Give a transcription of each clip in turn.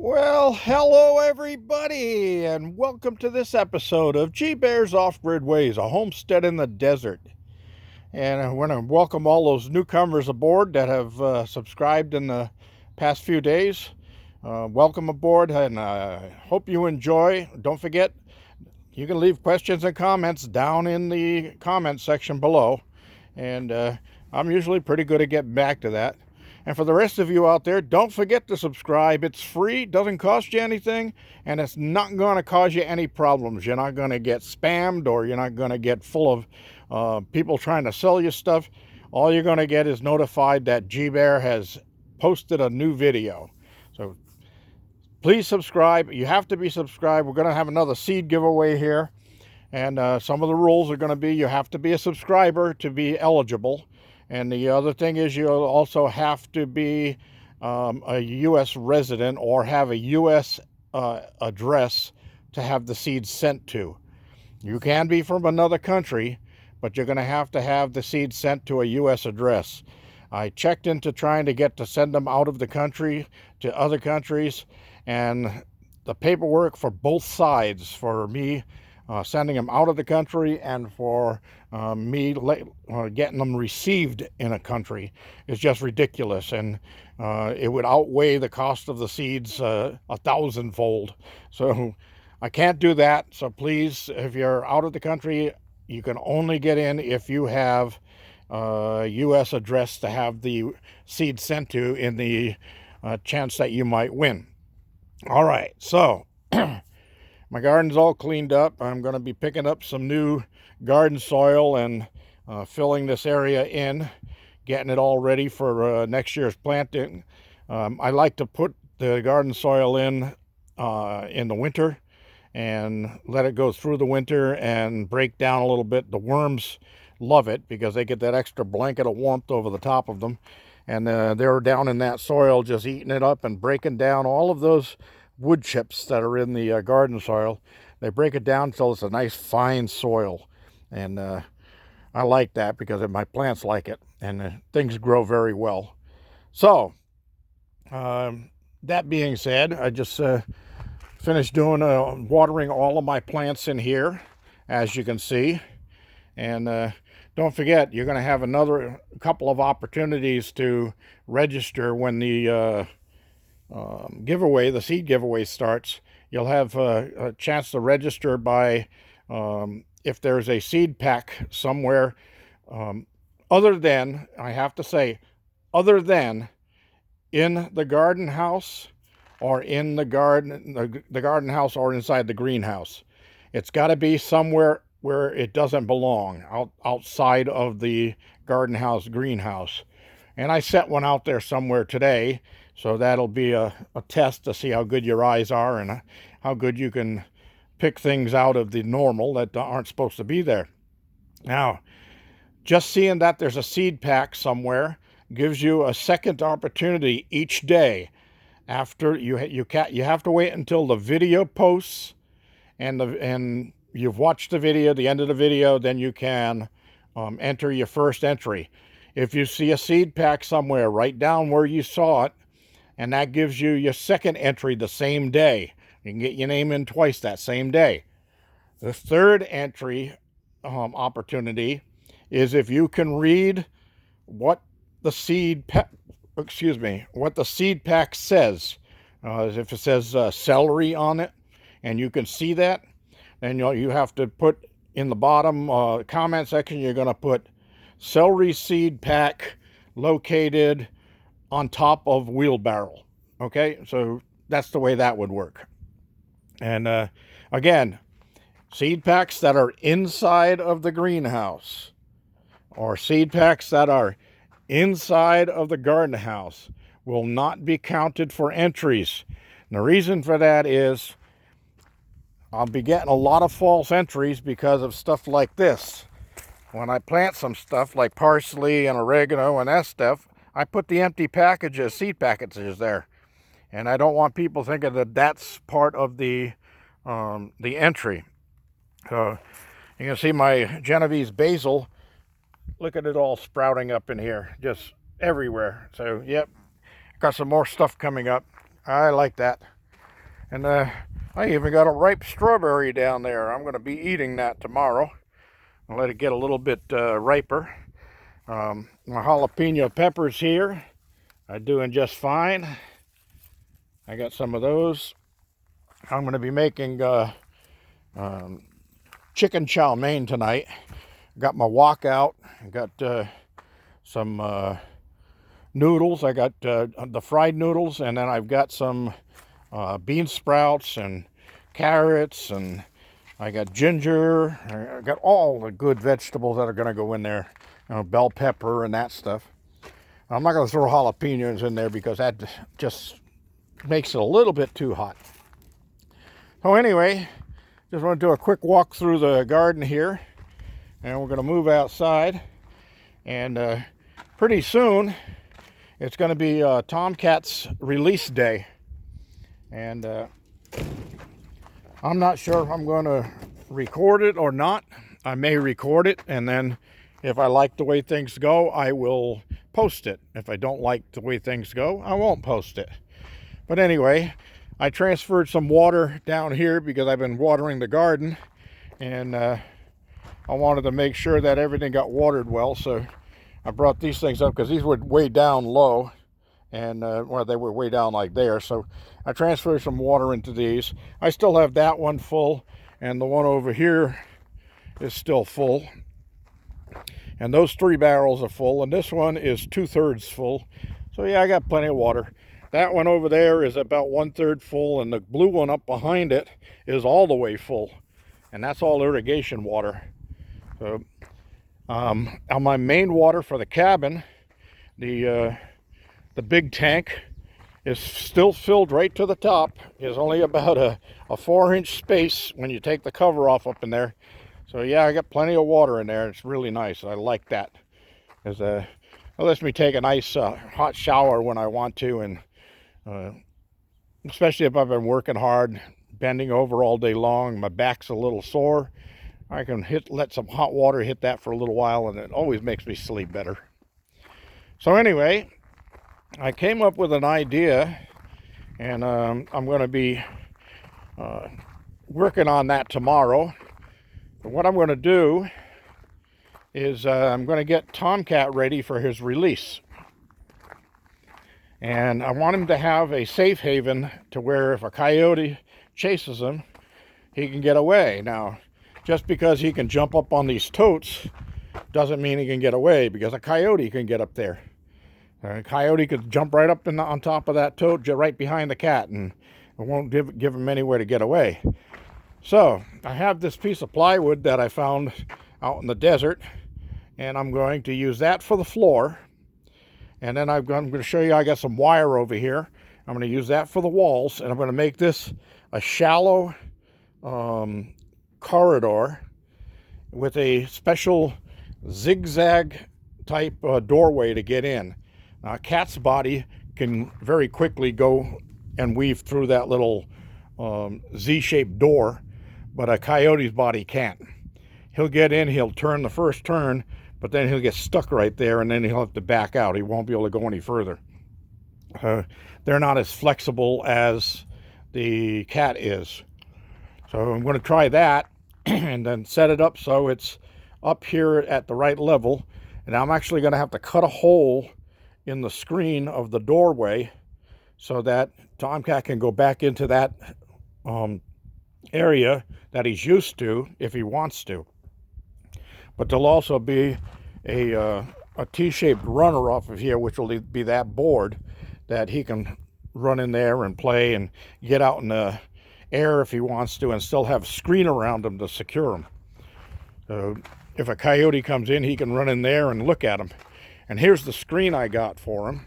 Well, hello everybody, and welcome to this episode of G Bear's Off-Grid Ways, a homestead in the desert. And I want to welcome all those newcomers aboard that have subscribed in the past few days. Welcome aboard, and I hope you enjoy. Don't forget, you can leave questions and comments down in the comment section below, and I'm usually pretty good at getting back to that. And for the rest of you out there, don't forget to subscribe. It's free, doesn't cost you anything, and it's not going to cause you any problems. You're not going to get spammed, or you're not going to get full of people trying to sell you stuff. All you're going to get is notified that G-Bear has posted a new video. So please subscribe. You have to be subscribed. We're going to have another seed giveaway here. And some of the rules are going to be you have to be a subscriber to be eligible. And the other thing is you'll also have to be a U.S. resident or have a U.S. address to have the seeds sent to. You can be from another country, but you're going to have the seeds sent to a U.S. address. I checked into trying to send them out of the country to other countries, and the paperwork for both sides, for me sending them out of the country and for me getting them received in a country, is just ridiculous, and it would outweigh the cost of the seeds 1,000-fold. So I can't do that. So please, if you're out of the country, you can only get in if you have a U.S. address to have the seed sent to, in the chance that you might win. All right, so my garden's all cleaned up. I'm going to be picking up some new garden soil and filling this area in, getting it all ready for next year's planting. I like to put the garden soil in the winter and let it go through the winter and break down a little bit. The worms love it because they get that extra blanket of warmth over the top of them. And they're down in that soil just eating it up and breaking down all of those wood chips that are in the garden soil. They break it down until it's a nice fine soil, and I like that because my plants like it, and things grow very well. So that being said, I just finished doing watering all of my plants in here, as you can see. And don't forget, you're going to have another couple of opportunities to register when the giveaway, the seed giveaway, starts. You'll have a chance to register by if there's a seed pack somewhere other than, I have to say, other than in the garden house or in the garden house or inside the greenhouse. It's got to be somewhere where it doesn't belong, outside of the garden house, greenhouse. And I set one out there somewhere today. So that'll be a test to see how good your eyes are and how good you can pick things out of the normal that aren't supposed to be there. Now, just seeing that there's a seed pack somewhere gives you a second opportunity each day. After you have to wait until the video posts and you've watched the video, the end of the video, then you can enter your first entry. If you see a seed pack somewhere, write down where you saw it, and that gives you your second entry the same day. You can get your name in twice that same day. The third entry opportunity is if you can read what the seed pack says. If it says celery on it, and you can see that, then you have to put in the bottom comment section, you're going to put celery seed pack located on top of wheelbarrow. Okay, so that's the way that would work. And again, seed packs that are inside of the greenhouse or seed packs that are inside of the garden house will not be counted for entries. And the reason for that is I'll be getting a lot of false entries because of stuff like this. When I plant some stuff like parsley and oregano and that stuff, I put the empty packages, seed packages there. And I don't want people thinking that that's part of the entry. So you can see my Genovese basil. Look at it all sprouting up in here, just everywhere. So, yep, got some more stuff coming up. I like that. And I even got a ripe strawberry down there. I'm going to be eating that tomorrow. I'll let it get a little bit riper. My jalapeno peppers here are doing just fine. I got some of those. I'm going to be making chicken chow mein tonight. Got my wok out. Got some noodles. I got the fried noodles, and then I've got some bean sprouts and carrots, and I got ginger. I got all the good vegetables that are going to go in there. You know, bell pepper and that stuff. I'm not going to throw jalapenos in there because that just makes it a little bit too hot. So anyway, just want to do a quick walk through the garden here, and we're going to move outside, and pretty soon it's going to be Tomcat's release day, and I'm not sure if I'm going to record it or not. I may record it, and then if I like the way things go, I will post it. If I don't like the way things go, I won't post it. But anyway, I transferred some water down here because I've been watering the garden, and I wanted to make sure that everything got watered well, so I brought these things up because these were way down low, and well, they were way down like there, so I transferred some water into these. I still have that one full, and the one over here is still full, and those 3 barrels are full, and this one is 2/3 full. So yeah, I got plenty of water. That one over there is about 1/3 full, and the blue one up behind it is all the way full, and that's all irrigation water. So on my main water for the cabin, the big tank is still filled right to the top. There's only about a 4-inch space when you take the cover off up in there. So yeah, I got plenty of water in there. It's really nice. I like that. It lets me take a nice hot shower when I want to, and especially if I've been working hard, bending over all day long, my back's a little sore. I can let some hot water hit that for a little while, and it always makes me sleep better. So anyway, I came up with an idea, and I'm going to be working on that tomorrow. But what I'm going to do is I'm going to get Tomcat ready for his release. And I want him to have a safe haven to where if a coyote chases him, he can get away. Now, just because he can jump up on these totes doesn't mean he can get away, because a coyote can get up there. A coyote could jump right up on top of that tote, right behind the cat, and it won't give him anywhere to get away. So I have this piece of plywood that I found out in the desert, and I'm going to use that for the floor. And then I'm going to show you, I got some wire over here. I'm going to use that for the walls, and I'm going to make this a shallow corridor with a special zigzag type doorway to get in. Now, a cat's body can very quickly go and weave through that little Z-shaped door, but a coyote's body can't. He'll get in, he'll turn the first turn, but then he'll get stuck right there, and then he'll have to back out. He won't be able to go any further. They're not as flexible as the cat is. So I'm going to try that and then set it up so it's up here at the right level. And I'm actually going to have to cut a hole in the screen of the doorway so that Tomcat can go back into that area that he's used to if he wants to. But there'll also be a T-shaped runner off of here, which will be that board that he can run in there and play and get out in the air if he wants to, and still have screen around him to secure him. So if a coyote comes in, he can run in there and look at him. And here's the screen I got for him.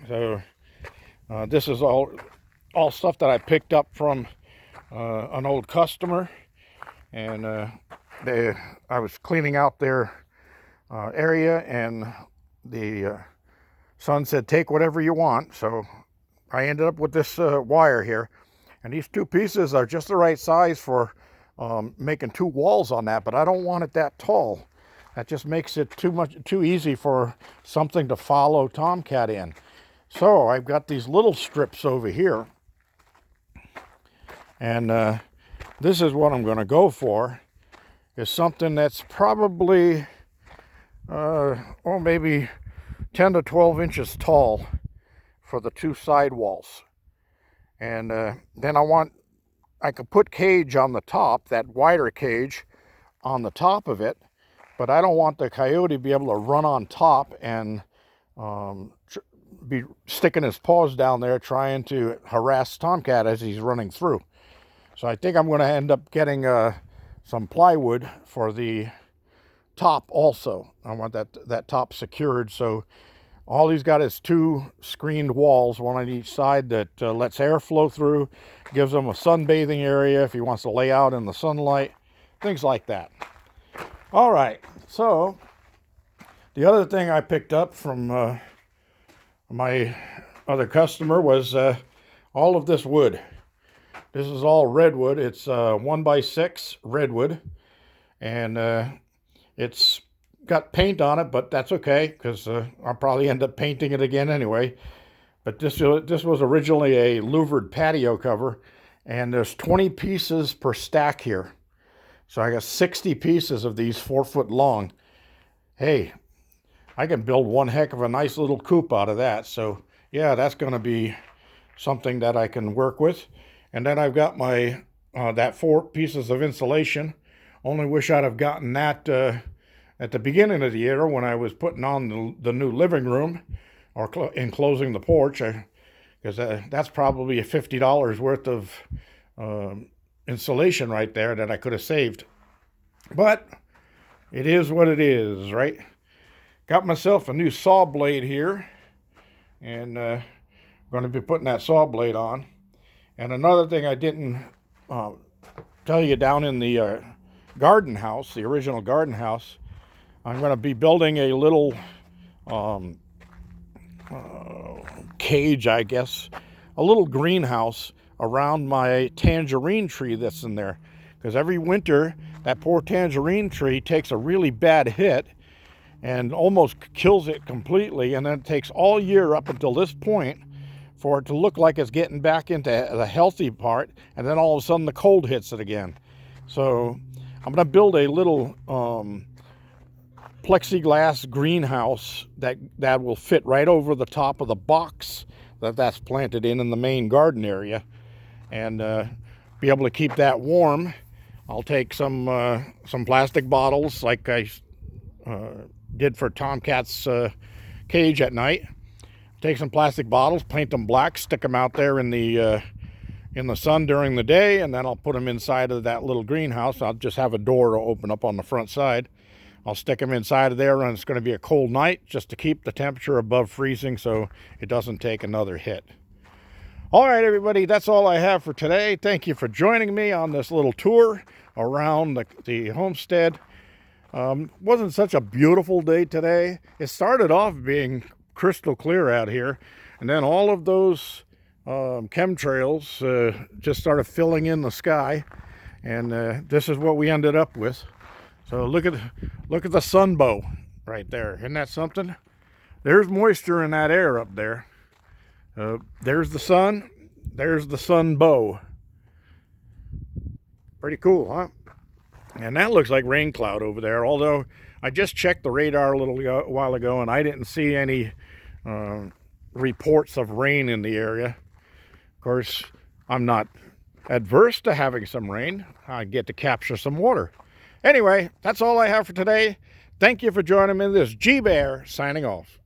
So this is all stuff that I picked up from an old customer, and I was cleaning out their area, and the son said, take whatever you want. So I ended up with this wire here, and these 2 pieces are just the right size for making 2 walls on that, but I don't want it that tall. That just makes it too easy for something to follow Tomcat in. So I've got these little strips over here, And this is what I'm going to go for, is something that's probably, maybe 10 to 12 inches tall for the two side walls. And then I could put cage on the top, that wider cage on the top of it, but I don't want the coyote to be able to run on top and be sticking his paws down there trying to harass Tomcat as he's running through. So I think I'm going to end up getting some plywood for the top also. I want that top secured, so all he's got is two screened walls, one on each side, that lets air flow through, gives him a sunbathing area if he wants to lay out in the sunlight, things like that. All right, so the other thing I picked up from my other customer was all of this wood. This is all redwood. It's 1x6 redwood, and it's got paint on it, but that's okay, because I'll probably end up painting it again anyway. But this was originally a louvered patio cover, and there's 20 pieces per stack here. So I got 60 pieces of these 4 foot long. Hey, I can build one heck of a nice little coop out of that. So yeah, that's going to be something that I can work with. And then I've got my that 4 pieces of insulation. Only wish I'd have gotten that at the beginning of the year when I was putting on the new living room or enclosing the porch, because that's probably $50 worth of insulation right there that I could have saved. But it is what it is, right? Got myself a new saw blade here, and I'm going to be putting that saw blade on. And another thing I didn't tell you, down in the garden house, the original garden house, I'm going to be building a little cage, I guess, a little greenhouse around my tangerine tree that's in there. Because every winter, that poor tangerine tree takes a really bad hit and almost kills it completely. And then it takes all year up until this point for it to look like it's getting back into the healthy part. And then all of a sudden the cold hits it again. So I'm going to build a little plexiglass greenhouse that will fit right over the top of the box that's planted in the main garden area, and be able to keep that warm. I'll take some plastic bottles like I did for Tomcat's cage at night. Take some plastic bottles, paint them black, stick them out there in the sun during the day, and then I'll put them inside of that little greenhouse. I'll just have a door to open up on the front side. I'll stick them inside of there, and it's going to be a cold night just to keep the temperature above freezing so it doesn't take another hit. All right, everybody, that's all I have for today. Thank you for joining me on this little tour around the homestead. Wasn't such a beautiful day today. It started off being crystal clear out here, and then all of those chemtrails just started filling in the sky, and this is what we ended up with. So look at the sunbow right there. Isn't that something? There's moisture in that air up there. There's the sun. There's the sunbow. Pretty cool, huh? And that looks like rain cloud over there. Although I just checked the radar a little while ago, and I didn't see any reports of rain in the area. Of course, I'm not adverse to having some rain. I get to capture some water. Anyway, that's all I have for today. Thank you for joining me. This is G Bear signing off.